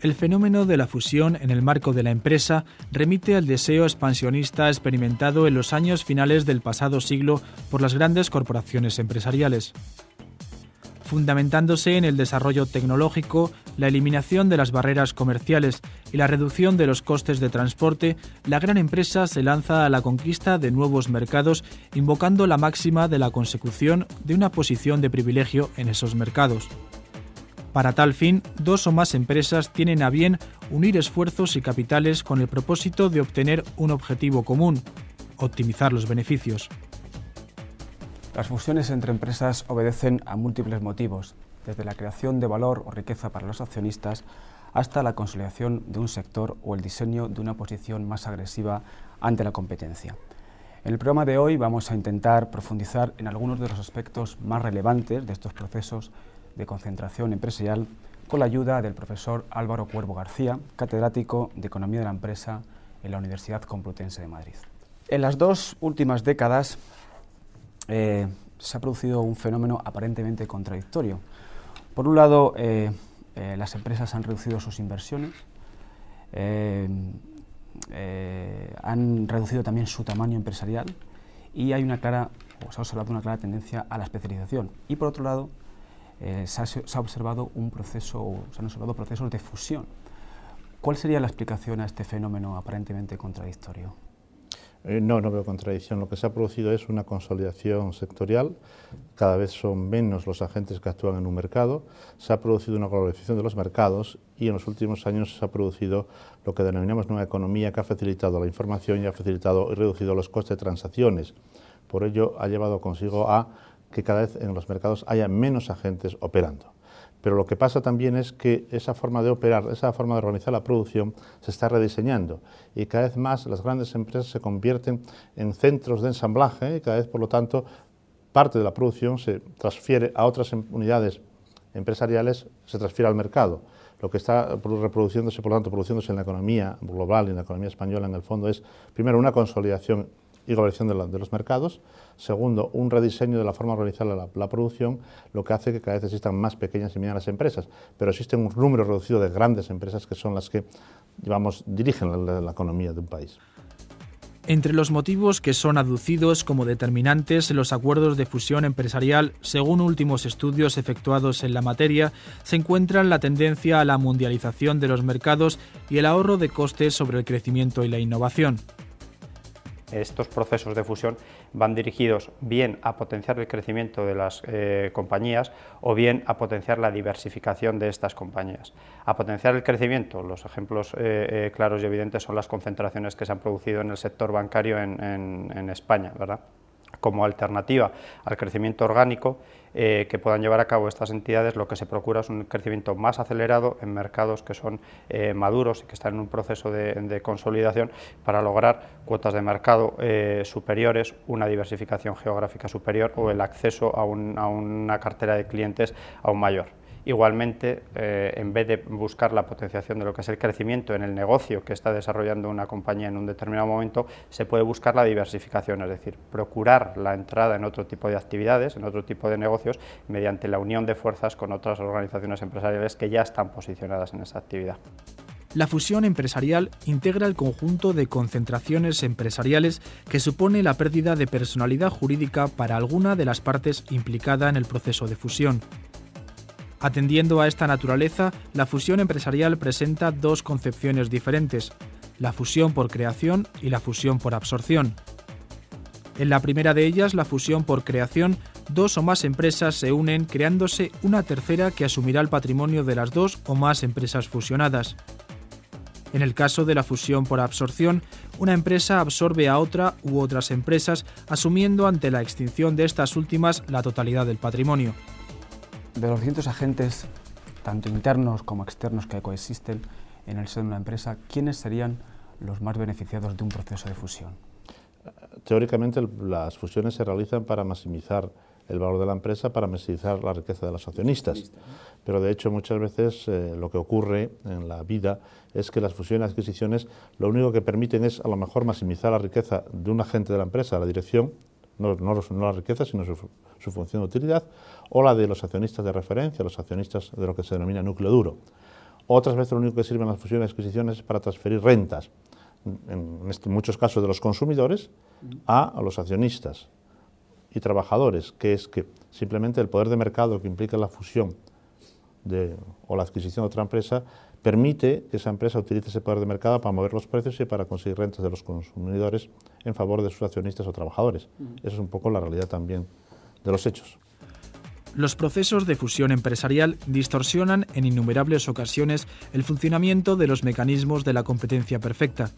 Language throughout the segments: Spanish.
El fenómeno de la fusión en el marco de la empresa remite al deseo expansionista experimentado en los años finales del pasado siglo por las grandes corporaciones empresariales. Fundamentándose en el desarrollo tecnológico, la eliminación de las barreras comerciales y la reducción de los costes de transporte, la gran empresa se lanza a la conquista de nuevos mercados, invocando la máxima de la consecución de una posición de privilegio en esos mercados. Para tal fin, dos o más empresas tienen a bien unir esfuerzos y capitales con el propósito de obtener un objetivo común: optimizar los beneficios. Las fusiones entre empresas obedecen a múltiples motivos, desde la creación de valor o riqueza para los accionistas hasta la consolidación de un sector o el diseño de una posición más agresiva ante la competencia. En el programa de hoy vamos a intentar profundizar en algunos de los aspectos más relevantes de estos procesos de concentración empresarial con la ayuda del profesor Álvaro Cuervo García, catedrático de Economía de la Empresa en la Universidad Complutense de Madrid. En las dos últimas décadas se ha producido un fenómeno aparentemente contradictorio. Por un lado, las empresas han reducido sus inversiones, han reducido también su tamaño empresarial y se ha observado una clara tendencia a la especialización. Y por otro lado, se han observado procesos de fusión. ¿Cuál sería la explicación a este fenómeno aparentemente contradictorio? No veo contradicción. Lo que se ha producido es una consolidación sectorial. Cada vez son menos los agentes que actúan en un mercado. Se ha producido una globalización de los mercados y en los últimos años se ha producido lo que denominamos nueva economía, que ha facilitado la información y ha facilitado y reducido los costes de transacciones. Por ello, ha llevado consigo a que cada vez en los mercados haya menos agentes operando. Pero lo que pasa también es que esa forma de operar, esa forma de organizar la producción se está rediseñando y cada vez más las grandes empresas se convierten en centros de ensamblaje y cada vez, por lo tanto, parte de la producción se transfiere a otras unidades empresariales, se transfiere al mercado. Lo que está reproduciéndose, por lo tanto, produciéndose en la economía global y en la economía española, en el fondo, es, primero, una consolidación y globalización de los mercados. Segundo, un rediseño de la forma de organizar la producción, lo que hace que cada vez existan más pequeñas y medianas empresas, pero existe un número reducido de grandes empresas que son las que, dirigen la economía de un país. Entre los motivos que son aducidos como determinantes en los acuerdos de fusión empresarial, según últimos estudios efectuados en la materia, se encuentran la tendencia a la mundialización de los mercados y el ahorro de costes sobre el crecimiento y la innovación. Estos procesos de fusión van dirigidos bien a potenciar el crecimiento de las compañías o bien a potenciar la diversificación de estas compañías. A potenciar el crecimiento, los ejemplos claros y evidentes son las concentraciones que se han producido en el sector bancario en España, ¿verdad? Como alternativa al crecimiento orgánico que puedan llevar a cabo estas entidades, lo que se procura es un crecimiento más acelerado en mercados que son maduros y que están en un proceso de consolidación para lograr cuotas de mercado superiores, una diversificación geográfica superior o el acceso a una cartera de clientes aún mayor. Igualmente, en vez de buscar la potenciación de lo que es el crecimiento en el negocio que está desarrollando una compañía en un determinado momento, se puede buscar la diversificación, es decir, procurar la entrada en otro tipo de actividades, en otro tipo de negocios, mediante la unión de fuerzas con otras organizaciones empresariales que ya están posicionadas en esa actividad. La fusión empresarial integra el conjunto de concentraciones empresariales que supone la pérdida de personalidad jurídica para alguna de las partes implicada en el proceso de fusión. Atendiendo a esta naturaleza, la fusión empresarial presenta dos concepciones diferentes: la fusión por creación y la fusión por absorción. En la primera de ellas, la fusión por creación, dos o más empresas se unen creándose una tercera que asumirá el patrimonio de las dos o más empresas fusionadas. En el caso de la fusión por absorción, una empresa absorbe a otra u otras empresas, asumiendo ante la extinción de estas últimas la totalidad del patrimonio. De los distintos agentes, tanto internos como externos que coexisten en el seno de una empresa, ¿quiénes serían los más beneficiados de un proceso de fusión? Teóricamente, las fusiones se realizan para maximizar el valor de la empresa, para maximizar la riqueza de los accionistas. Pero de hecho, muchas veces lo que ocurre en la vida es que las fusiones y adquisiciones lo único que permiten es a lo mejor maximizar la riqueza de un agente de la empresa, la dirección, no la riqueza, sino su función de utilidad, o la de los accionistas de referencia, los accionistas de lo que se denomina núcleo duro. Otras veces lo único que sirven las fusiones y adquisiciones es para transferir rentas, en muchos casos de los consumidores, a los accionistas y trabajadores, que es que simplemente el poder de mercado que implica la fusión o la adquisición de otra empresa permite que esa empresa utilice ese poder de mercado para mover los precios y para conseguir rentas de los consumidores en favor de sus accionistas o trabajadores. Esa es un poco la realidad también de los hechos. Los procesos de fusión empresarial distorsionan en innumerables ocasiones el funcionamiento de los mecanismos de la competencia perfecta.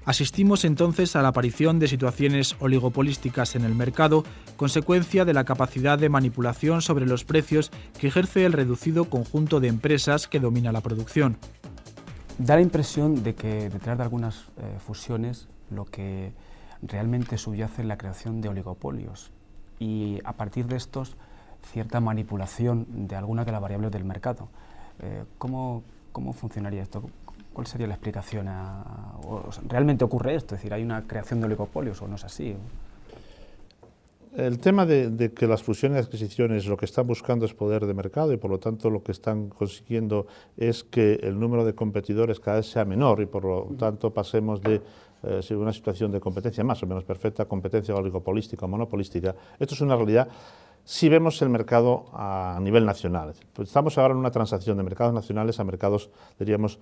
Asistimos entonces a la aparición de situaciones oligopolísticas en el mercado, consecuencia de la capacidad de manipulación sobre los precios que ejerce el reducido conjunto de empresas que domina la producción. Da la impresión de que detrás de algunas fusiones lo que realmente subyace es la creación de oligopolios y a partir de estos cierta manipulación de algunas de las variables del mercado. ¿Cómo funcionaría esto? ¿Cuál sería la explicación? ¿Realmente ocurre esto? Es decir, ¿hay una creación de oligopolios o no es así? El tema de que las fusiones y adquisiciones lo que están buscando es poder de mercado y por lo tanto lo que están consiguiendo es que el número de competidores cada vez sea menor y por lo tanto pasemos de una situación de competencia más o menos perfecta, competencia oligopolística o monopolística. Esto es una realidad si vemos el mercado a nivel nacional. Pues estamos ahora en una transacción de mercados nacionales a mercados, diríamos,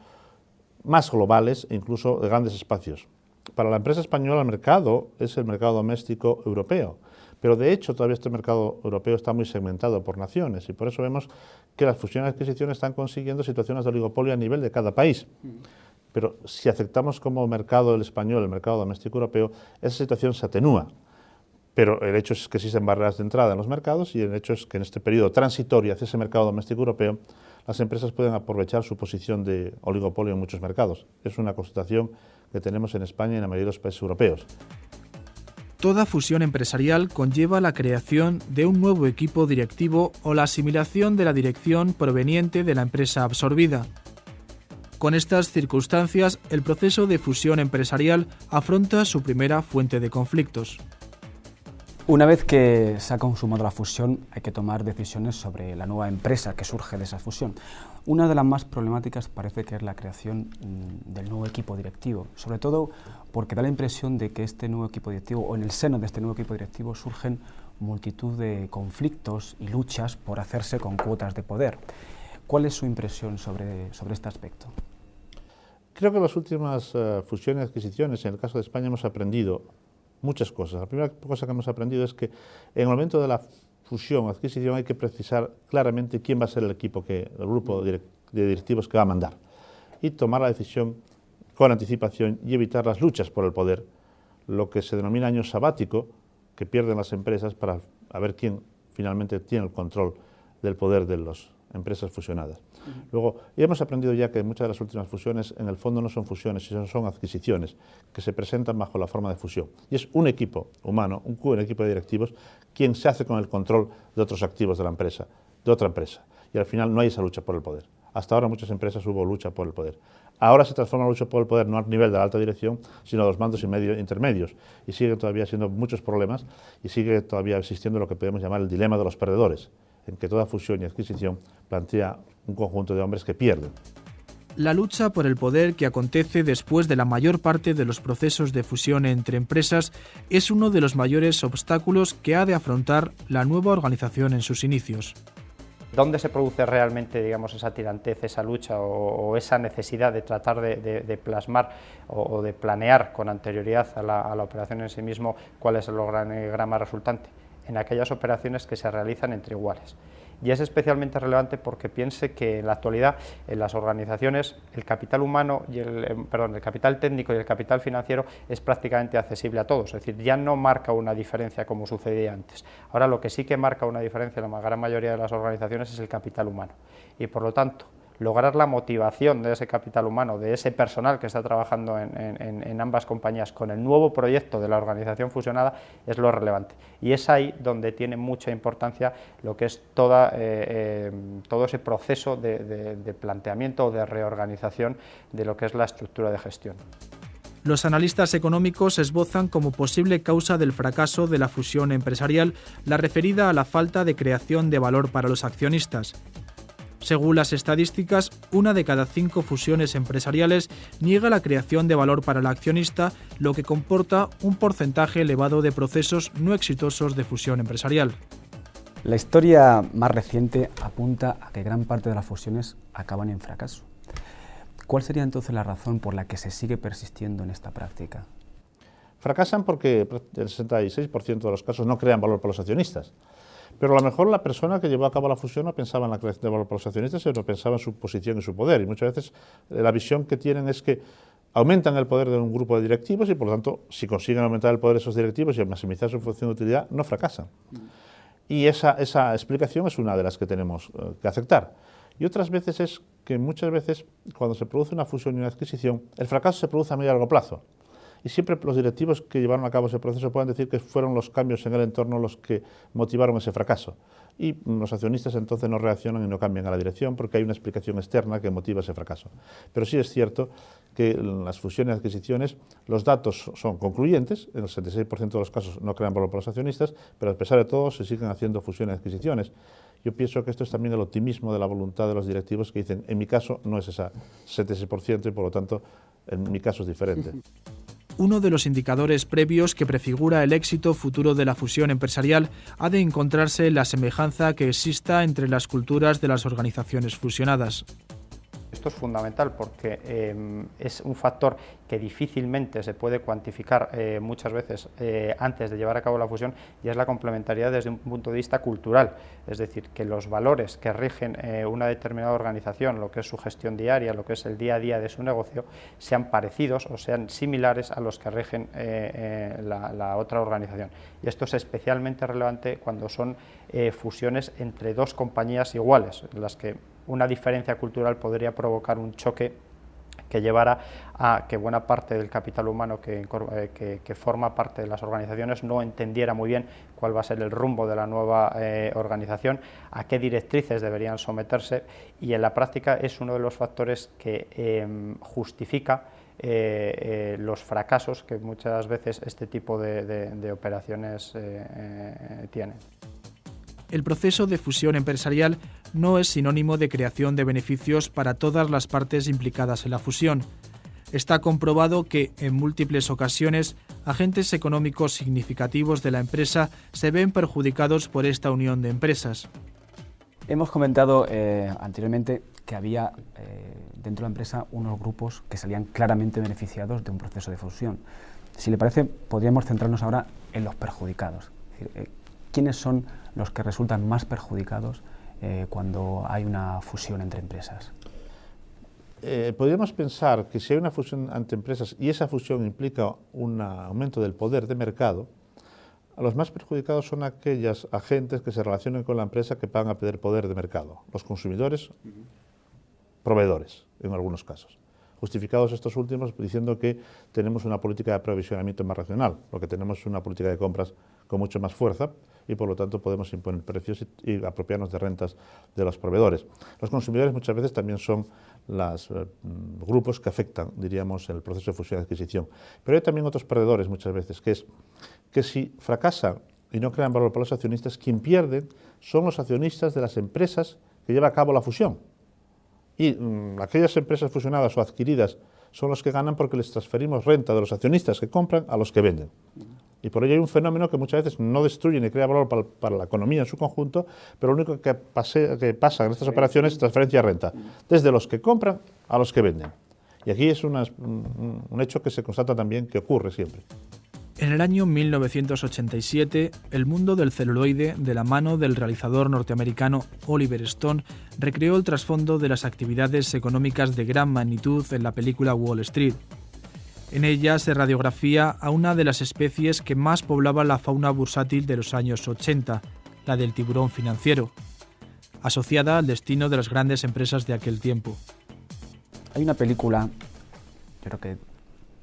más globales e incluso de grandes espacios. Para la empresa española el mercado es el mercado doméstico europeo, pero de hecho todavía este mercado europeo está muy segmentado por naciones y por eso vemos que las fusiones y adquisiciones están consiguiendo situaciones de oligopolio a nivel de cada país. Pero si aceptamos como mercado el español, el mercado doméstico europeo, esa situación se atenúa. Pero el hecho es que existen barreras de entrada en los mercados y el hecho es que en este periodo transitorio hacia ese mercado doméstico europeo las empresas pueden aprovechar su posición de oligopolio en muchos mercados. Es una constatación que tenemos en España y en la mayoría de los países europeos. Toda fusión empresarial conlleva la creación de un nuevo equipo directivo o la asimilación de la dirección proveniente de la empresa absorbida. Con estas circunstancias, el proceso de fusión empresarial afronta su primera fuente de conflictos. Una vez que se ha consumado la fusión, hay que tomar decisiones sobre la nueva empresa que surge de esa fusión. Una de las más problemáticas parece que es la creación del nuevo equipo directivo, sobre todo porque da la impresión de que este nuevo equipo directivo, o en el seno de este nuevo equipo directivo, surgen multitud de conflictos y luchas por hacerse con cuotas de poder. ¿Cuál es su impresión sobre este aspecto? Creo que en las últimas fusiones y adquisiciones, en el caso de España, hemos aprendido muchas cosas. La primera cosa que hemos aprendido es que en el momento de la fusión o adquisición hay que precisar claramente quién va a ser el grupo de directivos que va a mandar y tomar la decisión con anticipación y evitar las luchas por el poder, lo que se denomina año sabático, que pierden las empresas para ver quién finalmente tiene el control del poder de las empresas fusionadas. Luego, ya hemos aprendido ya que muchas de las últimas fusiones en el fondo no son fusiones, sino son adquisiciones que se presentan bajo la forma de fusión. Y es un equipo humano, un equipo de directivos, quien se hace con el control de otros activos de la empresa, de otra empresa. Y al final no hay esa lucha por el poder. Hasta ahora en muchas empresas hubo lucha por el poder. Ahora se transforma la lucha por el poder no al nivel de la alta dirección, sino a los mandos intermedios. Y sigue todavía siendo muchos problemas y sigue todavía existiendo lo que podemos llamar el dilema de los perdedores, en que toda fusión y adquisición plantea un conjunto de hombres que pierden. La lucha por el poder que acontece después de la mayor parte de los procesos de fusión entre empresas es uno de los mayores obstáculos que ha de afrontar la nueva organización en sus inicios. ¿Dónde se produce realmente, digamos, esa tirantez, esa lucha o esa necesidad de tratar de plasmar o de planear con anterioridad a la operación en sí mismo cuál es el organigrama resultante? En aquellas operaciones que se realizan entre iguales. Y es especialmente relevante porque piense que en la actualidad en las organizaciones el capital humano y el capital técnico y el capital financiero es prácticamente accesible a todos, es decir, ya no marca una diferencia como sucedía antes. Ahora lo que sí que marca una diferencia en la gran mayoría de las organizaciones es el capital humano y por lo tanto lograr la motivación de ese capital humano, de ese personal que está trabajando en ambas compañías con el nuevo proyecto de la organización fusionada es lo relevante. Y es ahí donde tiene mucha importancia lo que es todo ese proceso de planteamiento o de reorganización de lo que es la estructura de gestión. Los analistas económicos esbozan como posible causa del fracaso de la fusión empresarial la referida a la falta de creación de valor para los accionistas. Según las estadísticas, 1 de cada 5 fusiones empresariales niega la creación de valor para el accionista, lo que comporta un porcentaje elevado de procesos no exitosos de fusión empresarial. La historia más reciente apunta a que gran parte de las fusiones acaban en fracaso. ¿Cuál sería entonces la razón por la que se sigue persistiendo en esta práctica? Fracasan porque el 66% de los casos no crean valor para los accionistas. Pero a lo mejor la persona que llevó a cabo la fusión no pensaba en la creación de valor para los accionistas, sino pensaba en su posición y su poder. Y muchas veces la visión que tienen es que aumentan el poder de un grupo de directivos y, por lo tanto, si consiguen aumentar el poder de esos directivos y maximizar su función de utilidad, no fracasan. Y esa explicación es una de las que tenemos que aceptar. Y otras veces es que muchas veces, cuando se produce una fusión y una adquisición, el fracaso se produce a medio y largo plazo. Y siempre los directivos que llevaron a cabo ese proceso pueden decir que fueron los cambios en el entorno los que motivaron ese fracaso. Y los accionistas entonces no reaccionan y no cambian a la dirección porque hay una explicación externa que motiva ese fracaso. Pero sí es cierto que en las fusiones y adquisiciones los datos son concluyentes, en el 76% de los casos no crean valor para los accionistas, pero a pesar de todo se siguen haciendo fusiones y adquisiciones. Yo pienso que esto es también el optimismo de la voluntad de los directivos que dicen, en mi caso no es ese 76% y por lo tanto en mi caso es diferente. Uno de los indicadores previos que prefigura el éxito futuro de la fusión empresarial ha de encontrarse en la semejanza que exista entre las culturas de las organizaciones fusionadas. Esto es fundamental porque es un factor que difícilmente se puede cuantificar muchas veces antes de llevar a cabo la fusión, y es la complementariedad desde un punto de vista cultural, es decir, que los valores que rigen una determinada organización, lo que es su gestión diaria, lo que es el día a día de su negocio, sean parecidos o sean similares a los que rigen la otra organización. Y esto es especialmente relevante cuando son fusiones entre dos compañías iguales, en las que una diferencia cultural podría provocar un choque que llevara a que buena parte del capital humano que forma parte de las organizaciones no entendiera muy bien cuál va a ser el rumbo de la nueva organización, a qué directrices deberían someterse, y en la práctica es uno de los factores que justifica los fracasos que muchas veces este tipo de operaciones tienen. El proceso de fusión empresarial no es sinónimo de creación de beneficios para todas las partes implicadas en la fusión. Está comprobado que, en múltiples ocasiones, agentes económicos significativos de la empresa se ven perjudicados por esta unión de empresas. Hemos comentado anteriormente que había dentro de la empresa unos grupos que salían claramente beneficiados de un proceso de fusión. Si le parece, podríamos centrarnos ahora en los perjudicados. Es decir, ¿quiénes son los que resultan más perjudicados cuando hay una fusión entre empresas? Podríamos pensar que si hay una fusión entre empresas y esa fusión implica un aumento del poder de mercado, los más perjudicados son aquellos agentes que se relacionan con la empresa que van a perder poder de mercado, los consumidores, proveedores en algunos casos. Justificados estos últimos diciendo que tenemos una política de aprovisionamiento más racional, lo que tenemos es una política de compras con mucho más fuerza y por lo tanto podemos imponer precios y apropiarnos de rentas de los proveedores. Los consumidores muchas veces también son los grupos que afectan, diríamos, el proceso de fusión y adquisición. Pero hay también otros perdedores muchas veces, que es que si fracasan y no crean valor para los accionistas, quien pierden son los accionistas de las empresas que llevan a cabo la fusión. Y aquellas empresas fusionadas o adquiridas son los que ganan porque les transferimos renta de los accionistas que compran a los que venden. Y por ello hay un fenómeno que muchas veces no destruye ni crea valor para la economía en su conjunto, pero lo único que pasa en estas operaciones es transferencia de renta, desde los que compran a los que venden. Y aquí es un hecho que se constata también que ocurre siempre. En el año 1987, el mundo del celuloide, de la mano del realizador norteamericano Oliver Stone, recreó el trasfondo de las actividades económicas de gran magnitud en la película Wall Street. En ella se radiografía a una de las especies que más poblaba la fauna bursátil de los años 80, la del tiburón financiero, asociada al destino de las grandes empresas de aquel tiempo. Hay una película, yo creo que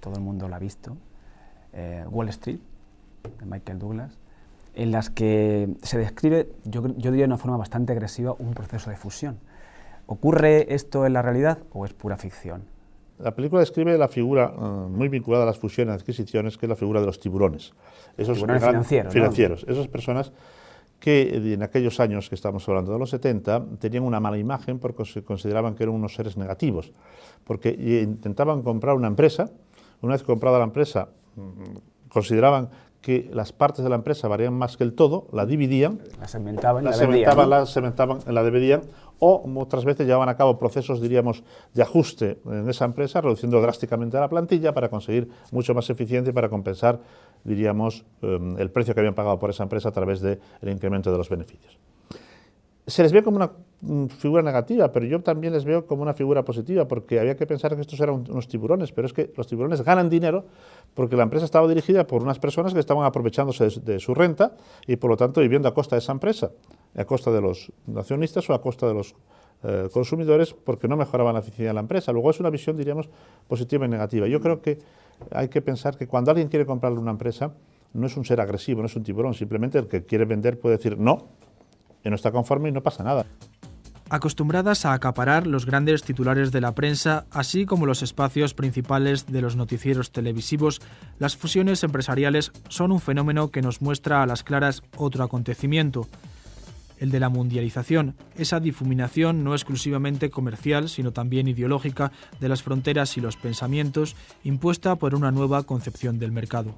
todo el mundo la ha visto, Wall Street, de Michael Douglas, en las que se describe, yo diría de una forma bastante agresiva, un proceso de fusión. ¿Ocurre esto en la realidad o es pura ficción? La película describe la figura muy vinculada a las fusiones y adquisiciones, que es la figura de los tiburones. Esos tiburones financieros, financieros, ¿no? Esas personas que en aquellos años que estamos hablando de los 70 tenían una mala imagen porque se consideraban que eran unos seres negativos, porque intentaban comprar una empresa. Una vez comprada la empresa, consideraban que las partes de la empresa valían más que el todo, la dividían, la segmentaban, la dividían, o otras veces llevaban a cabo procesos, diríamos, de ajuste en esa empresa, reduciendo drásticamente la plantilla para conseguir mucho más eficiencia y para compensar, diríamos, el precio que habían pagado por esa empresa a través del incremento de los beneficios. Se les ve como una figura negativa, pero yo también les veo como una figura positiva, porque había que pensar que estos eran unos tiburones, pero es que los tiburones ganan dinero porque la empresa estaba dirigida por unas personas que estaban aprovechándose de su renta y por lo tanto viviendo a costa de esa empresa, a costa de los accionistas o a costa de los consumidores, porque no mejoraban la eficiencia de la empresa. Luego es una visión, diríamos, positiva y negativa. Yo creo que hay que pensar que cuando alguien quiere comprarle una empresa, no es un ser agresivo, no es un tiburón, simplemente el que quiere vender puede decir no, y no está conforme y no pasa nada. Acostumbradas a acaparar los grandes titulares de la prensa, así como los espacios principales de los noticieros televisivos, las fusiones empresariales son un fenómeno que nos muestra a las claras otro acontecimiento, el de la mundialización, esa difuminación no exclusivamente comercial, sino también ideológica de las fronteras y los pensamientos, impuesta por una nueva concepción del mercado.